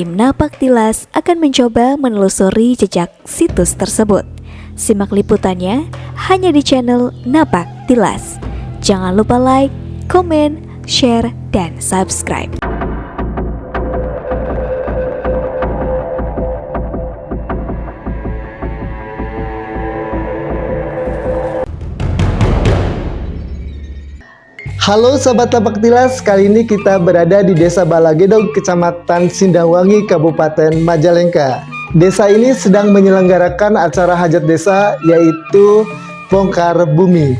Tim Napak Tilas akan mencoba menelusuri jejak situs tersebut. Simak liputannya hanya di channel Napak Tilas. Jangan lupa like, komen, share, dan subscribe. Halo Sobat Napak Tilas, kali ini kita berada di Desa Balagedong, Kecamatan Sindangwangi, Kabupaten Majalengka. Desa ini sedang menyelenggarakan acara hajat desa, yaitu Bongkar Bumi.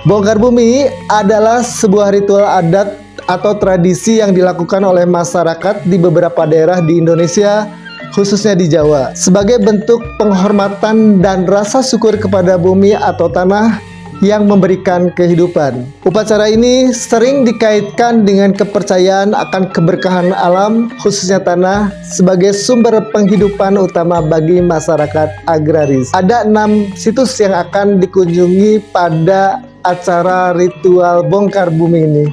Bongkar Bumi adalah sebuah ritual adat atau tradisi yang dilakukan oleh masyarakat di beberapa daerah di Indonesia, khususnya di Jawa, sebagai bentuk penghormatan dan rasa syukur kepada bumi atau tanah yang memberikan kehidupan. Upacara ini sering dikaitkan dengan kepercayaan akan keberkahan alam, khususnya tanah, sebagai sumber penghidupan utama bagi masyarakat agraris. Ada 6 situs yang akan dikunjungi pada acara ritual Bongkar Bumi ini.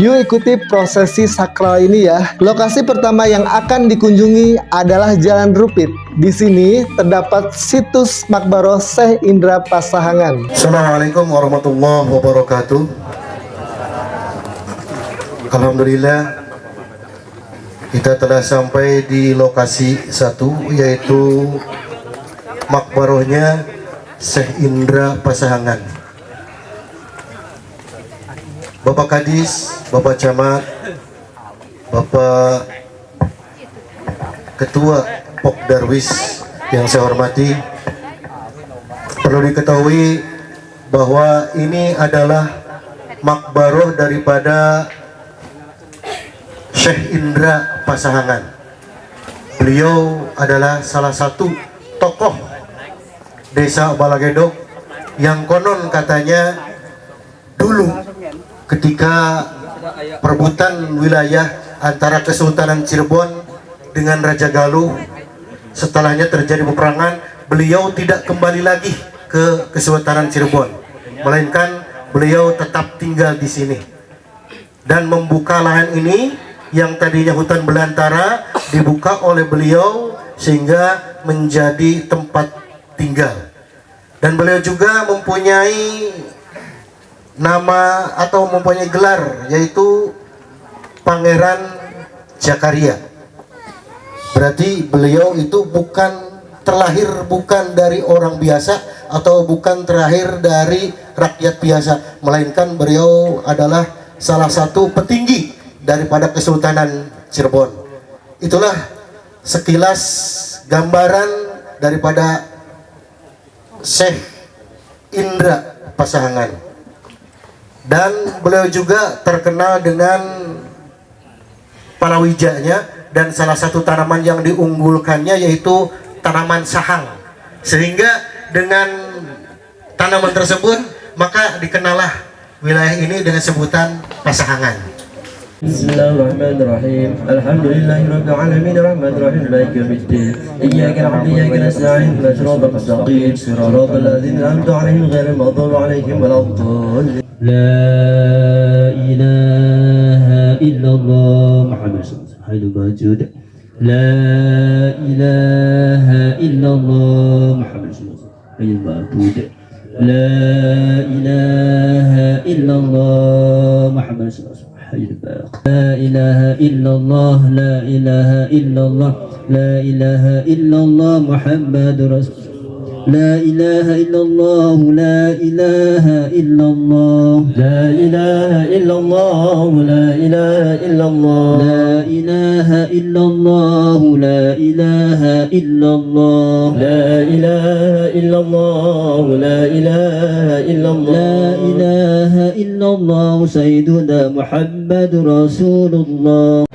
Yuk ikuti prosesi sakral ini ya. Lokasi pertama yang akan dikunjungi adalah Jalan Rupit. Di sini terdapat situs Makbaroh Syekh Indra Pasahangan. Assalamualaikum warahmatullahi wabarakatuh. Alhamdulillah, kita telah sampai di lokasi satu, yaitu Makbarohnya Syekh Indra Pasahangan. Bapak Kadis, Bapak Camat, Bapak Ketua Pok Darwis yang saya hormati, perlu diketahui bahwa ini adalah makbaroh daripada Syekh Indra Pasahangan. Beliau adalah salah satu tokoh Desa Balagedong yang konon katanya dulu ketika perebutan wilayah antara Kesultanan Cirebon dengan Raja Galuh, setelahnya terjadi peperangan, beliau tidak kembali lagi ke Kesultanan Cirebon, melainkan beliau tetap tinggal di sini dan membuka lahan ini yang tadinya hutan belantara, dibuka oleh beliau sehingga menjadi tempat tinggal. Dan beliau juga mempunyai nama atau mempunyai gelar, yaitu Pangeran Jakaria. Berarti beliau itu terlahir bukan dari orang biasa atau bukan terlahir dari rakyat biasa, melainkan beliau adalah salah satu petinggi daripada Kesultanan Cirebon. Itulah sekilas gambaran daripada Syekh Indra Pasahangan. Dan beliau juga terkenal dengan palawijanya, dan salah satu tanaman yang diunggulkannya yaitu tanaman sahang. Sehingga dengan tanaman tersebut maka dikenalah wilayah ini dengan sebutan Pasahangan. Bismillahirrahmanirrahim. Alhamdulillahirabbil alamin arrahmanir rahim maliki yaumiddin. Iyyaka na'budu wa iyyaka nasta'in ihdinas siratal mustaqim siratal ladzina an'amta 'alaihim ghairil maghdubi 'alaihim waladdallin. La ilaha illallah Muhammad sallallahu alaihi wasallam. La ilaha illallah Muhammad sallallahu alaihi wasallam. La ilaha illallah Muhammad sallallahu alaihi wasallam. La ilaha illallah, la ilaha illallah, la ilaha illallah Muhammadur Rasulullah. La ilaha illallah, la ilaha illallah, la ilaha illallah, la ilaha illallah, la ilaha illallah, la ilaha illallah, la ilaha illallah, la ilaha illallah, la ilaha illallah, Sayyiduna Muhammadur Rasulullah.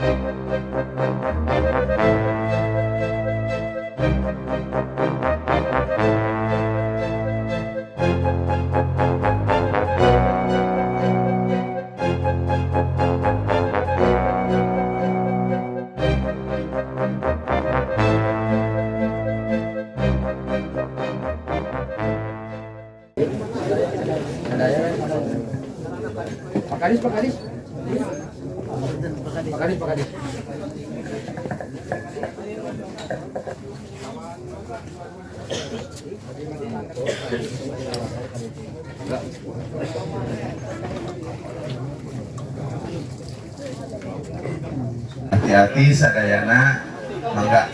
Pak Kadis. Hati-hati sadayana mangga.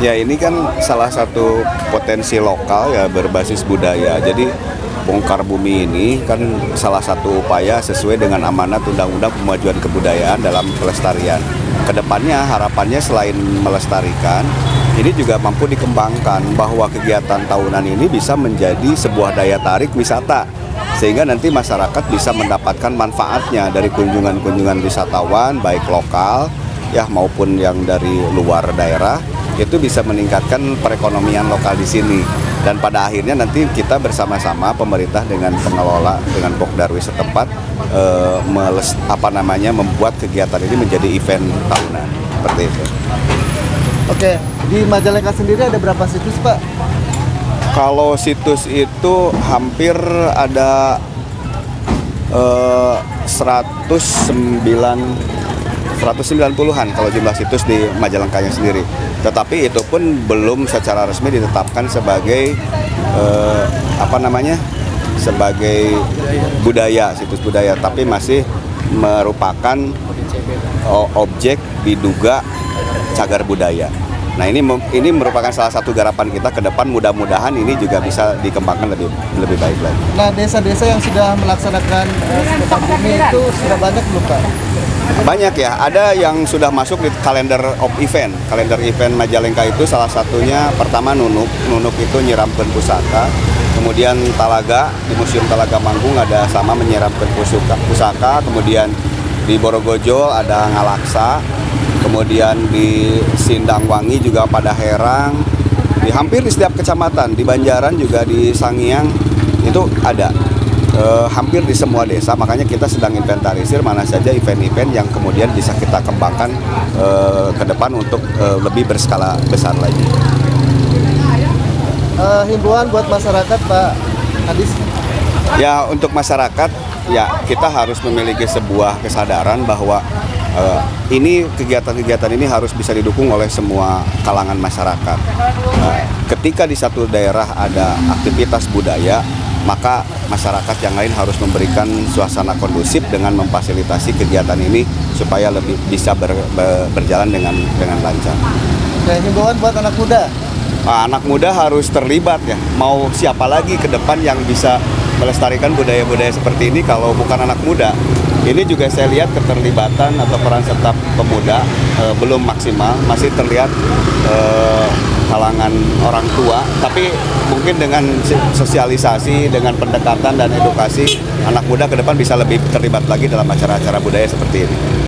Ya ini kan salah satu potensi lokal ya berbasis budaya. Jadi Bongkar Bumi ini kan salah satu upaya sesuai dengan amanat Undang-Undang Pemajuan Kebudayaan dalam pelestarian. Kedepannya harapannya selain melestarikan, ini juga mampu dikembangkan bahwa kegiatan tahunan ini bisa menjadi sebuah daya tarik wisata. Sehingga nanti masyarakat bisa mendapatkan manfaatnya dari kunjungan-kunjungan wisatawan baik lokal ya maupun yang dari luar daerah. Itu bisa meningkatkan perekonomian lokal di sini dan pada akhirnya nanti kita bersama-sama pemerintah dengan pengelola dengan Pokdarwis setempat membuat kegiatan ini menjadi event tahunan seperti itu. Oke, di Majalengka sendiri ada berapa situs, Pak? Kalau situs itu hampir ada 190-an kalau jumlah situs di Majalengkanya sendiri. Tetapi itu pun belum secara resmi ditetapkan sebagai sebagai budaya, situs budaya, tapi masih merupakan objek diduga cagar budaya. Nah ini merupakan salah satu garapan kita ke depan, mudah-mudahan ini juga bisa dikembangkan lebih baik lagi. Nah, desa-desa yang sudah melaksanakan Bongkar Bumi itu sudah banyak belum, Pak? Banyak ya, ada yang sudah masuk di kalender of event. Kalender event Majalengka itu salah satunya pertama Nunuk. Nunuk itu nyiramkan pusaka. Kemudian Talaga, di Museum Talaga Manggung ada sama menyiramkan pusaka. Kemudian di Borogojo ada Ngalaksa. Kemudian di Sindangwangi juga pada Herang. Hampir di setiap kecamatan, di Banjaran juga di Sangiang itu ada. Hampir di semua desa, makanya kita sedang inventarisir mana saja event-event yang kemudian bisa kita kembangkan ke depan untuk lebih berskala besar lagi. Himbauan buat masyarakat, Pak Hadis? Ya untuk masyarakat, ya kita harus memiliki sebuah kesadaran bahwa ini kegiatan-kegiatan ini harus bisa didukung oleh semua kalangan masyarakat. Ketika di satu daerah ada aktivitas budaya, maka masyarakat yang lain harus memberikan suasana kondusif dengan memfasilitasi kegiatan ini supaya lebih bisa berjalan dengan lancar. Oke, himbauan buat anak muda. Anak muda harus terlibat ya. Mau siapa lagi ke depan yang bisa melestarikan budaya-budaya seperti ini kalau bukan anak muda? Ini juga saya lihat keterlibatan atau peran serta pemuda belum maksimal, masih terlihat kalangan orang tua, tapi mungkin dengan sosialisasi, dengan pendekatan dan edukasi, anak muda ke depan bisa lebih terlibat lagi dalam acara-acara budaya seperti ini.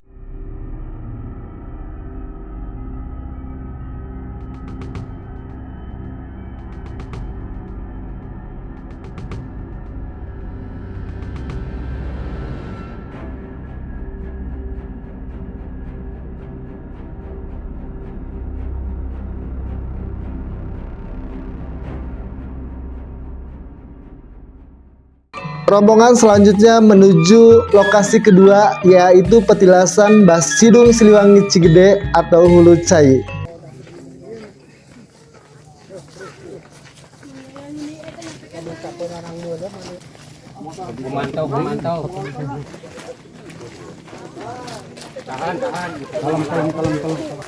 Rombongan selanjutnya menuju lokasi kedua, yaitu petilasan Basidung Siliwangi Cigede atau Hulu Cai.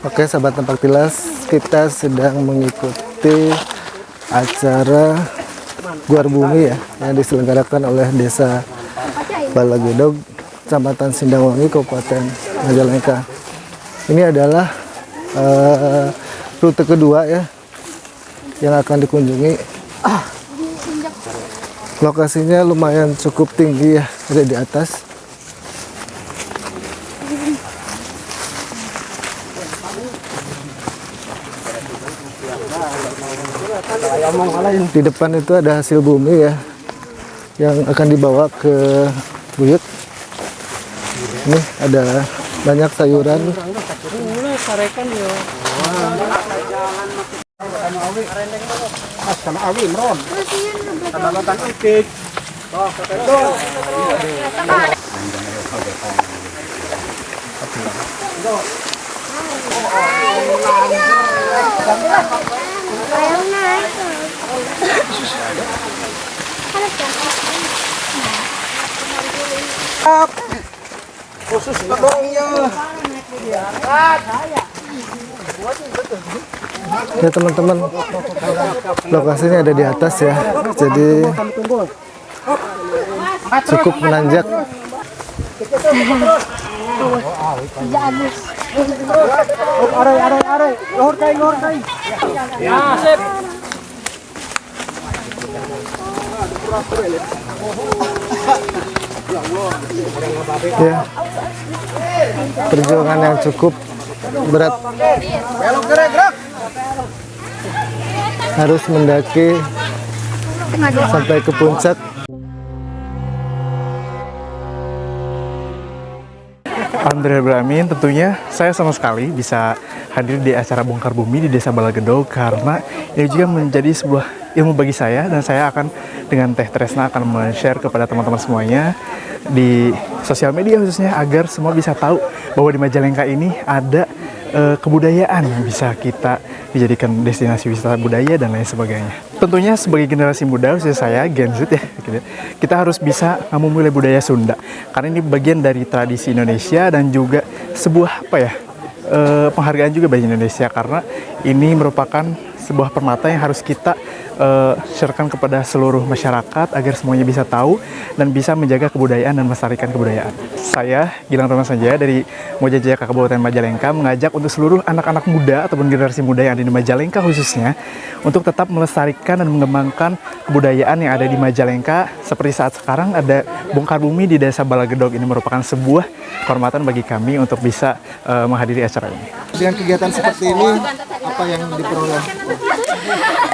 Oke, sahabat Napak Tilas, kita sedang mengikuti acara Guar Bumi ya, yang diselenggarakan oleh Desa Balagedog, Kecamatan Sindangwangi, Kabupaten Majalengka. Ini adalah rute kedua ya yang akan dikunjungi. Lokasinya lumayan cukup tinggi ya, ada di atas. Di depan itu ada hasil bumi ya yang akan dibawa ke buyut. Ini ada banyak sayuran. Ya teman-teman, lokasinya ada di atas ya, jadi cukup menanjak. Ya, perjuangan yang cukup berat. Harus mendaki sampai ke puncak. Alhamdulillah, tentunya saya sama sekali bisa hadir di acara bongkar bumi di Desa Balagedog karena ini juga menjadi sebuah ilmu bagi saya, dan saya akan dengan Teh Tresna akan men-share kepada teman-teman semuanya di sosial media khususnya agar semua bisa tahu bahwa di Majalengka ini ada kebudayaan yang bisa kita dijadikan destinasi wisata budaya dan lain sebagainya. Tentunya sebagai generasi muda, khususnya saya Gen Z ya, kita harus bisa memulai budaya Sunda karena ini bagian dari tradisi Indonesia dan juga sebuah penghargaan juga bagi Indonesia karena ini merupakan sebuah permata yang harus kita sharekan kepada seluruh masyarakat agar semuanya bisa tahu dan bisa menjaga kebudayaan dan melestarikan kebudayaan. Saya Gilang Roman Sanjaya dari Moja Jaya Kabupaten Majalengka mengajak untuk seluruh anak-anak muda ataupun generasi muda yang ada di Majalengka khususnya untuk tetap melestarikan dan mengembangkan kebudayaan yang ada di Majalengka. Seperti saat sekarang ada bongkar bumi di Desa Balagedog, ini merupakan sebuah kehormatan bagi kami untuk bisa menghadiri acara ini. Dengan kegiatan seperti ini, apa yang diperoleh?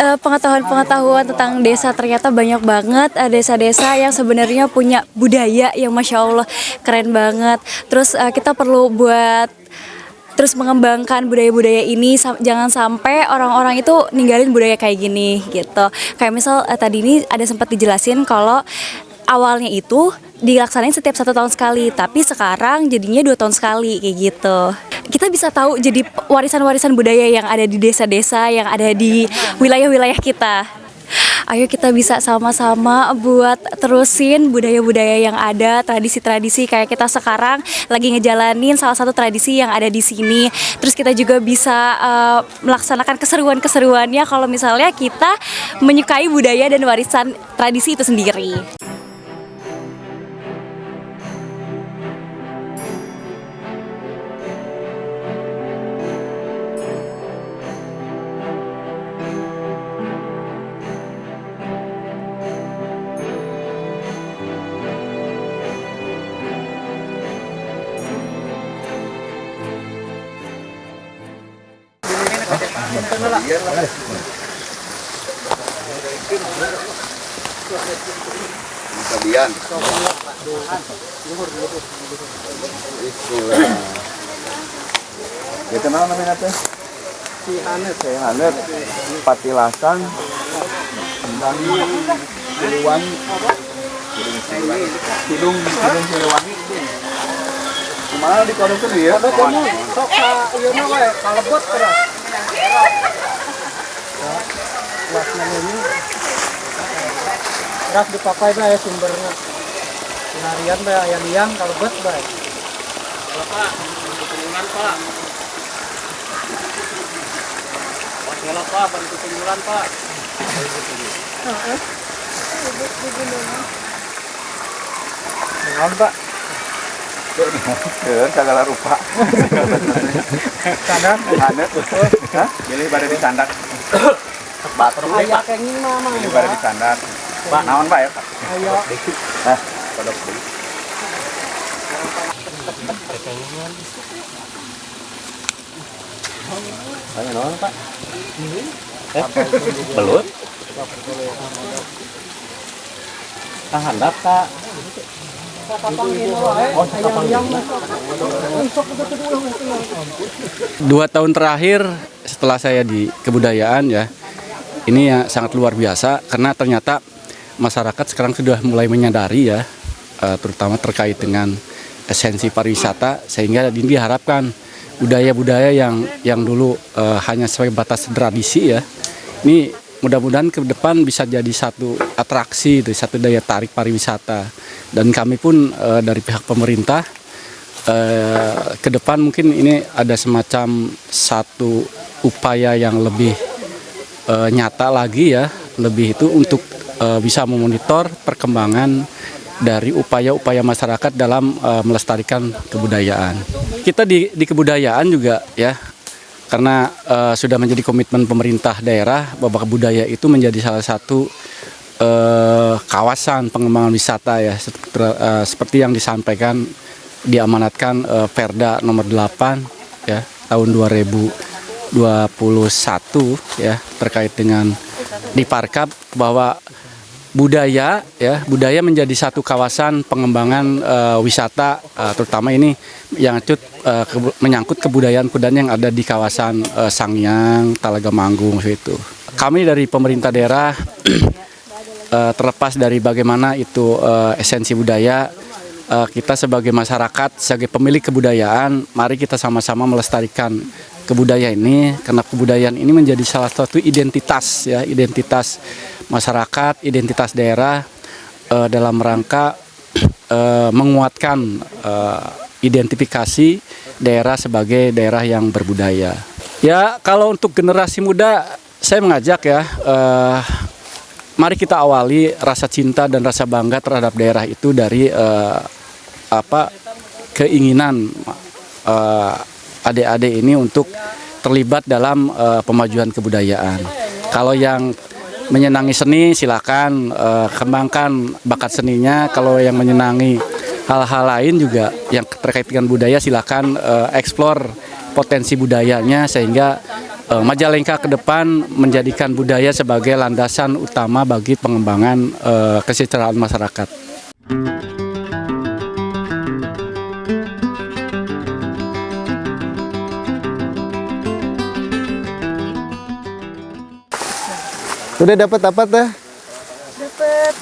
Pengetahuan tentang desa, ternyata banyak banget desa-desa yang sebenarnya punya budaya yang Masya Allah keren banget. Terus kita perlu buat terus mengembangkan budaya-budaya ini, jangan sampai orang-orang itu ninggalin budaya kayak gini gitu. Kayak misal tadi ini ada sempat dijelasin kalau awalnya itu dilaksanain setiap 1 tahun sekali, tapi sekarang jadinya 2 tahun sekali kayak gitu. Kita bisa tahu jadi warisan-warisan budaya yang ada di desa-desa, yang ada di wilayah-wilayah kita. Ayo kita bisa sama-sama buat terusin budaya-budaya yang ada, tradisi-tradisi kayak kita sekarang lagi ngejalanin salah satu tradisi yang ada di sini. Terus kita juga bisa melaksanakan keseruan-keseruannya kalau misalnya kita menyukai budaya dan warisan tradisi itu sendiri. Kalian. Ya kenal namanya teh? Si Hanet, Patilasan, Siliwangi, Hidung Siliwangi. Kemana di kode itu ya? Sok ieu mah we kalebet terus. Kelasnya ini keras dipakai bae sumbernya. Penarian bae aya liang kalebet bae. Pak, penyuluhan Pak. Wassalamualaikum Pak, bantu penyuluhan Pak. Heeh. Naon Pak? Segala rupa. Sandak. Hanet. Hah? Jadi pada disandak. Batur deh, Pak. Kenging mah Jadi pada disandak. Pak, naon Pak ya, Pak? Ayo. Hah, kodok dulu. Ayo naon, Pak? Belut? Handap, Kak. 2 tahun terakhir setelah saya di kebudayaan ya, ini ya sangat luar biasa karena ternyata masyarakat sekarang sudah mulai menyadari ya, terutama terkait dengan esensi pariwisata, sehingga ini diharapkan budaya-budaya yang dulu hanya sebagai batas tradisi ya, ini mudah-mudahan ke depan bisa jadi satu atraksi, itu satu daya tarik pariwisata. Dan kami pun dari pihak pemerintah ke depan mungkin ini ada semacam satu upaya yang lebih nyata lagi ya, lebih itu untuk bisa memonitor perkembangan dari upaya-upaya masyarakat dalam melestarikan kebudayaan. Kita di kebudayaan juga ya, karena sudah menjadi komitmen pemerintah daerah bahwa budaya itu menjadi salah satu kawasan pengembangan wisata ya, seperti yang disampaikan diamanatkan Perda nomor 8 ya tahun 2021 ya, terkait dengan di Parkab bahwa budaya menjadi satu kawasan pengembangan wisata, terutama ini yang menyangkut kebudayaan yang ada di kawasan Sangiang, Talaga Manggung itu. Kami dari pemerintah daerah terlepas dari bagaimana itu esensi budaya, kita sebagai masyarakat, sebagai pemilik kebudayaan, mari kita sama-sama melestarikan kebudayaan ini, karena kebudayaan ini menjadi salah satu identitas ya, identitas masyarakat, identitas daerah dalam rangka menguatkan identifikasi daerah sebagai daerah yang berbudaya. Ya, kalau untuk generasi muda, saya mengajak ya, mari kita awali rasa cinta dan rasa bangga terhadap daerah itu dari keinginan adik-adik ini untuk terlibat dalam pemajuan kebudayaan. Kalau yang menyenangi seni silakan kembangkan bakat seninya. Kalau yang menyenangi hal-hal lain juga yang terkait dengan budaya silakan eksplor potensi budayanya, sehingga Majalengka ke depan menjadikan budaya sebagai landasan utama bagi pengembangan kesejahteraan masyarakat. Udah dapat apa teh? Dapat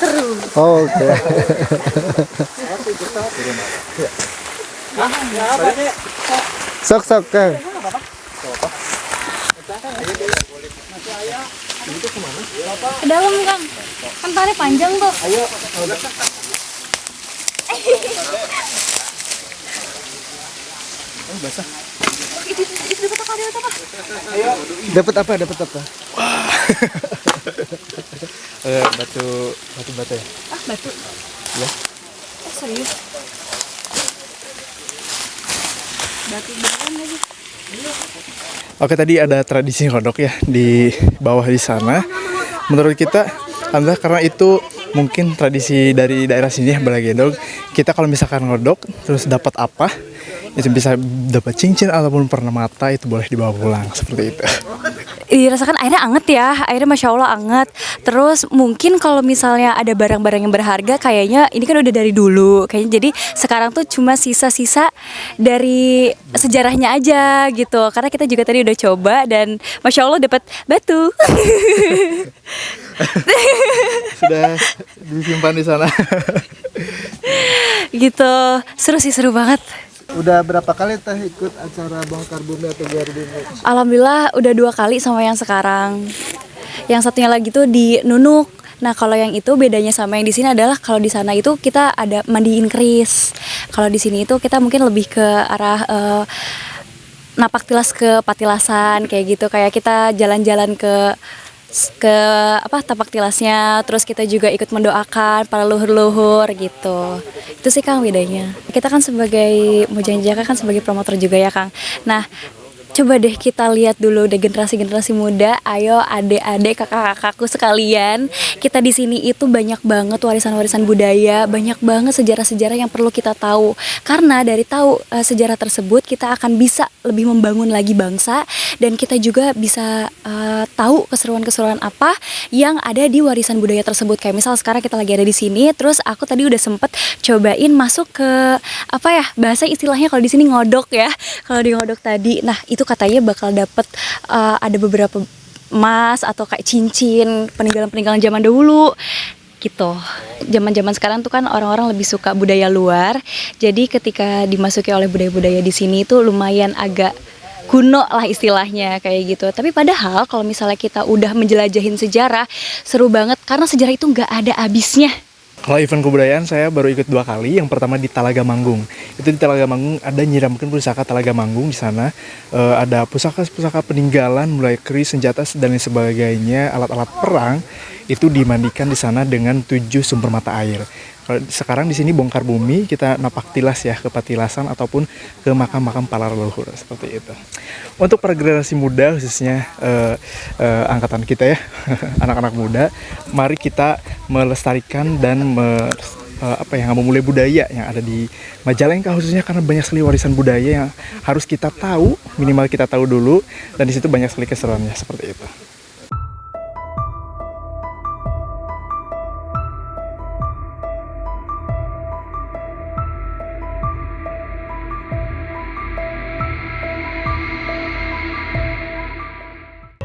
seru. Oh, oke. Sok Kang. Ke dalam Kang, kan tali panjang tuh. Ayo. Basah. Itu dapat apa? Dapat apa? Batu ya. Batu. Ya. Serius? Batu beneran lagi. Oke, tadi ada tradisi ngodok ya di bawah di sana. Menurut kita, Anda karena itu mungkin tradisi dari daerah sini ya, Balagendong. Kita kalau misalkan ngodok terus dapat apa, itu bisa dapat cincin ataupun permata, itu boleh dibawa pulang seperti itu. Dirasakan airnya anget ya, airnya Masya Allah anget. Terus mungkin kalau misalnya ada barang-barang yang berharga, kayaknya ini kan udah dari dulu kayaknya, jadi sekarang tuh cuma sisa-sisa dari sejarahnya aja gitu. Karena kita juga tadi udah coba dan Masya Allah dapat batu. Sudah disimpan di sana. Gitu, seru banget. Udah berapa kali teh ikut acara bongkar bumi atau gelar bumi? Alhamdulillah udah 2 kali sama yang sekarang. Yang satunya lagi tuh di Nunuk. Nah kalau yang itu bedanya sama yang di sini adalah kalau di sana itu kita ada mandiin keris. Kalau di sini itu kita mungkin lebih ke arah napak tilas ke patilasan kayak gitu. Kayak kita jalan-jalan ke tapak tilasnya, terus kita juga ikut mendoakan para luhur-luhur gitu. Itu sih Kang bedanya. Kita kan sebagai Mujang-Jaka kan sebagai promotor juga ya Kang. Nah coba deh kita lihat dulu deh generasi-generasi muda, ayo adik-adik kakak-kakakku sekalian, kita di sini itu banyak banget warisan-warisan budaya, banyak banget sejarah-sejarah yang perlu kita tahu. Karena dari tahu sejarah tersebut kita akan bisa lebih membangun lagi bangsa, dan kita juga bisa tahu keseruan-keseruan apa yang ada di warisan budaya tersebut. Kayak misal sekarang kita lagi ada di sini, terus aku tadi udah sempet cobain masuk ke bahasa istilahnya kalau di sini ngodok ya. Kalau di ngodok tadi, nah itu katanya bakal dapet ada beberapa emas atau kayak cincin, peninggalan-peninggalan zaman dahulu gitu. Zaman-zaman sekarang tuh kan orang-orang lebih suka budaya luar. Jadi ketika dimasuki oleh budaya-budaya di sini itu lumayan agak kuno lah istilahnya kayak gitu. Tapi padahal kalau misalnya kita udah menjelajahin sejarah, seru banget karena sejarah itu nggak ada habisnya. Kalau event kebudayaan saya baru ikut 2 kali. Yang pertama di Talaga Manggung. Itu di Talaga Manggung ada nyiramkan pusaka Talaga Manggung di sana. Ada pusaka-pusaka peninggalan mulai keris, senjata dan lain sebagainya, alat-alat perang itu dimandikan di sana dengan 7 sumber mata air. Kalau sekarang di sini bongkar bumi, kita napak tilas ya ke patilasan ataupun ke makam-makam para leluhur seperti itu. Untuk para generasi muda khususnya angkatan kita ya, anak-anak muda, mari kita melestarikan dan memulai budaya yang ada di Majalengka khususnya karena banyak sekali warisan budaya yang harus kita tahu, minimal kita tahu dulu, dan di situ banyak sekali keseruannya seperti itu.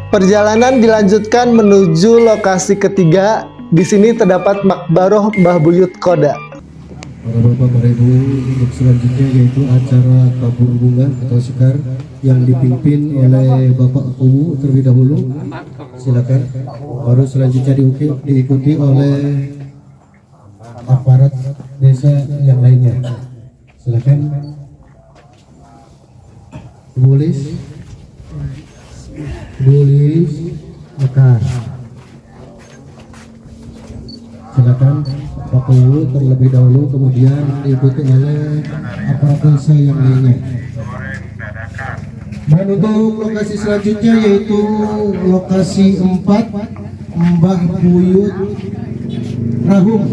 Perjalanan dilanjutkan menuju lokasi ketiga. Di sini terdapat Makbaroh Mbah Buyut Koda. Para bapak, para ibu, untuk selanjutnya yaitu acara tabur bunga atau sekar yang dipimpin oleh Bapak Kuwu terlebih dahulu. Silakan. Baru selanjutnya diikuti oleh aparat desa yang lainnya. Silakan. Bulis Mekar. Silakan Pak Kuwu terlebih dahulu, kemudian diikuti oleh aparat desa yang lainnya. Dan untuk lokasi selanjutnya yaitu lokasi 4 Mbah Buyut Rahum.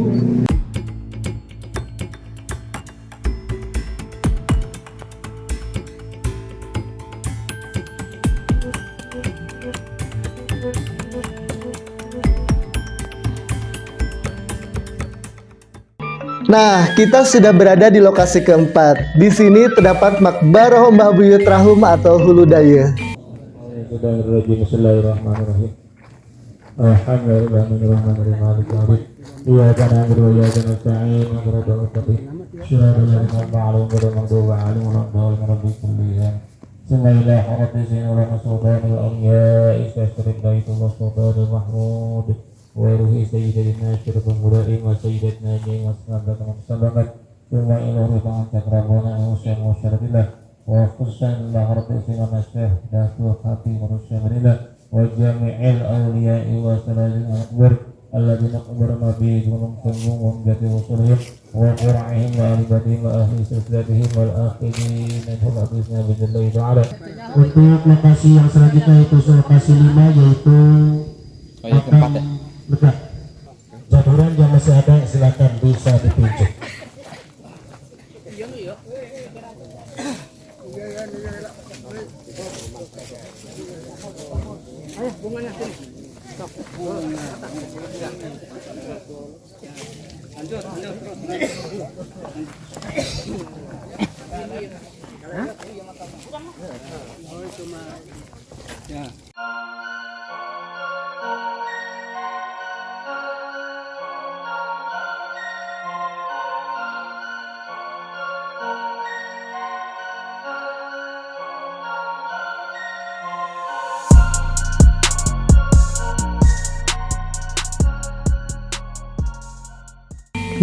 Nah, kita sudah berada di lokasi keempat. Di sini terdapat Makbaroh Mbah Buyut Rahum atau Hulu Daya. Bismillahirrahmanirrahim. Alhamdulillahirrahmanirrahim. Iyyaka na'budu wa iyyaka nasta'in. Ihdinas mustaqim. Shiratal ladzina an'amta 'alaihim ghairil maghdubi 'alaihim waladdallin. Bismillahirrahmanirrahim. Wa rasulul anbiya'i istaghfir baitullah subhanal mahmud. وروحي سيدنا أشرف الملائم وسيدتنا جميع أصحابك ومسلمات ثم إلى رفعة تقربنا وسلم وشرف الله وخصوصا الله رب العالمين الشهداء خاتم رسول الله وجميع الأولياء وسلام الأكبر الذين أخبرنا به gunung sungguh ومجد رسولهم وقرعهم وعبادهم وأهل سلسلتهم والآخرين منهم أبيسنا بإذن الله تعالى. Untuk lokasi yang selanjutnya itu lokasi 5 yaitu Betul. Jaduran yang masih ada silakan bisa ditunjuk.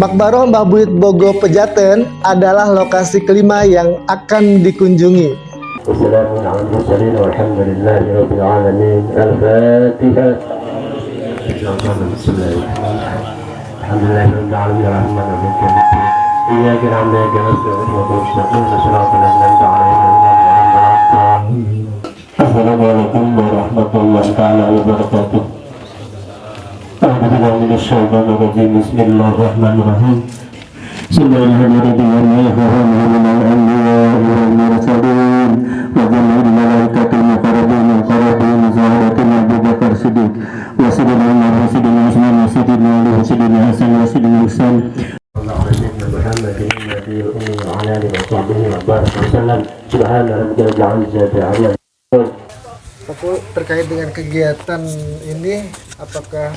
Makbaroh Mbah Buyut Bogo Pejaten adalah lokasi kelima yang akan dikunjungi. Assalamualaikum warahmatullahi wabarakatuh. Bismillahirrahmanirrahim. Bu, terkait dengan kegiatan ini, apakah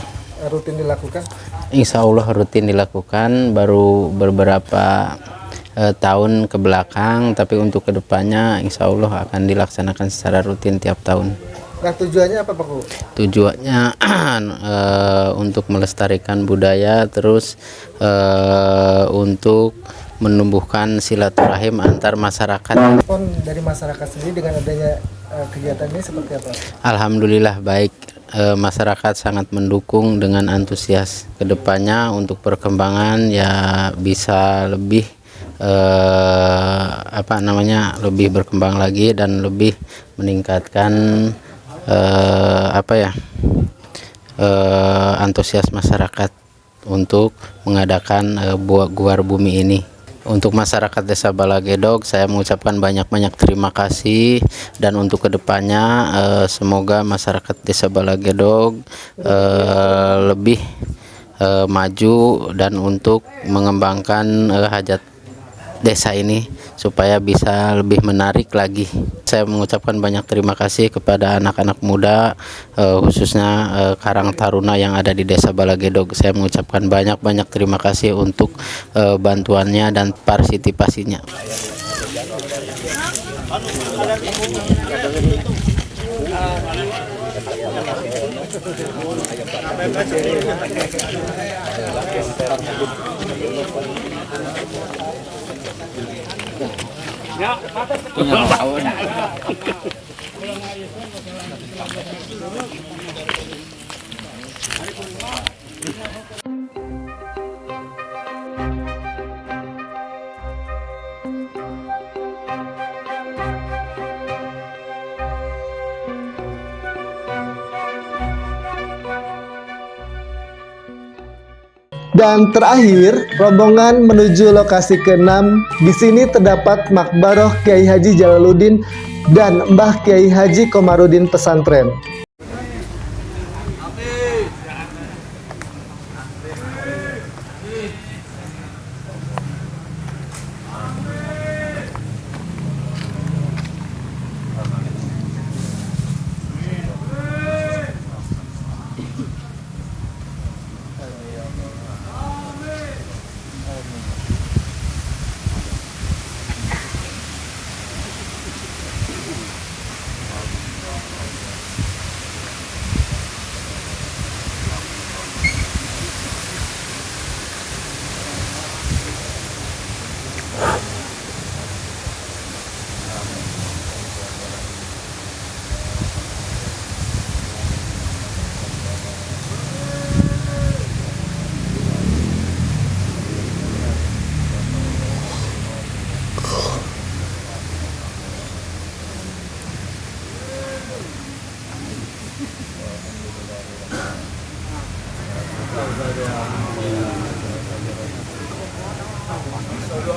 rutin dilakukan? Insya Allah rutin dilakukan, baru beberapa tahun ke belakang, tapi untuk kedepannya insya Allah akan dilaksanakan secara rutin tiap tahun. Nah, tujuannya apa Pak Bu? Tujuannya untuk melestarikan budaya, terus untuk menumbuhkan silaturahim antar masyarakat. Respon dari masyarakat sendiri dengan adanya kegiatan ini seperti apa? Alhamdulillah baik, masyarakat sangat mendukung dengan antusias. Kedepannya untuk perkembangan ya bisa lebih lebih berkembang lagi dan lebih meningkatkan antusias masyarakat untuk mengadakan guar bumi ini. Untuk masyarakat Desa Balagedog, saya mengucapkan banyak-banyak terima kasih, dan untuk kedepannya semoga masyarakat Desa Balagedog lebih maju dan untuk mengembangkan hajat desa ini supaya bisa lebih menarik lagi. Saya mengucapkan banyak terima kasih kepada anak-anak muda, khususnya Karang Taruna yang ada di Desa Balagedog. Saya mengucapkan banyak-banyak terima kasih untuk bantuannya dan partisipasinya. Dan terakhir, rombongan menuju lokasi ke-6. Di sini terdapat Makbaroh Kiai Haji Jalaluddin dan Mbah Kiai Haji Komarudin Pesantren.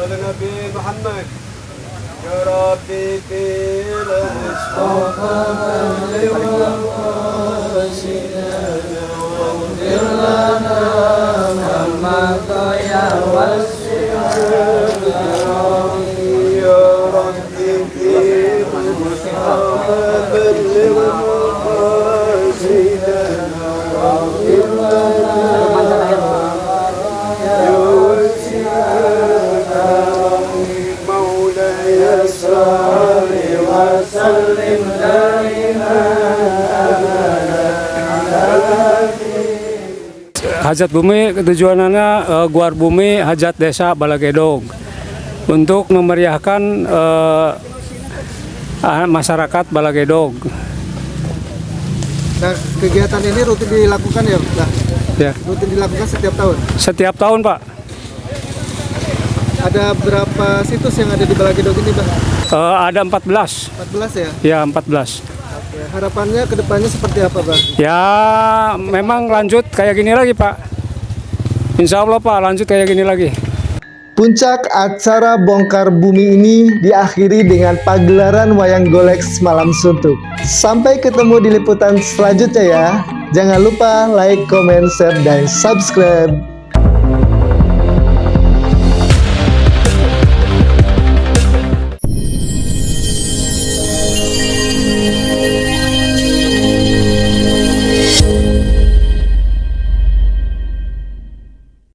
Nabi Muhammad ya Rabbi bil Mustafa Hajat bumi tujuannya guar bumi hajat desa Balagedog untuk memeriahkan masyarakat Balagedog. Nah, kegiatan ini rutin dilakukan ya, Pak? Ya. Rutin dilakukan setiap tahun? Setiap tahun, Pak. Ada berapa situs yang ada di Balagedog ini, Pak? Ada 14. 14 ya? Ya, 14. Oke, harapannya ke depannya seperti apa, Pak? Ya, memang lanjut kayak gini lagi, Pak. Insya Allah, Pak, lanjut kayak gini lagi. Puncak acara bongkar bumi ini diakhiri dengan pagelaran wayang golek semalam suntuk. Sampai ketemu di liputan selanjutnya ya. Jangan lupa like, comment, share, dan subscribe.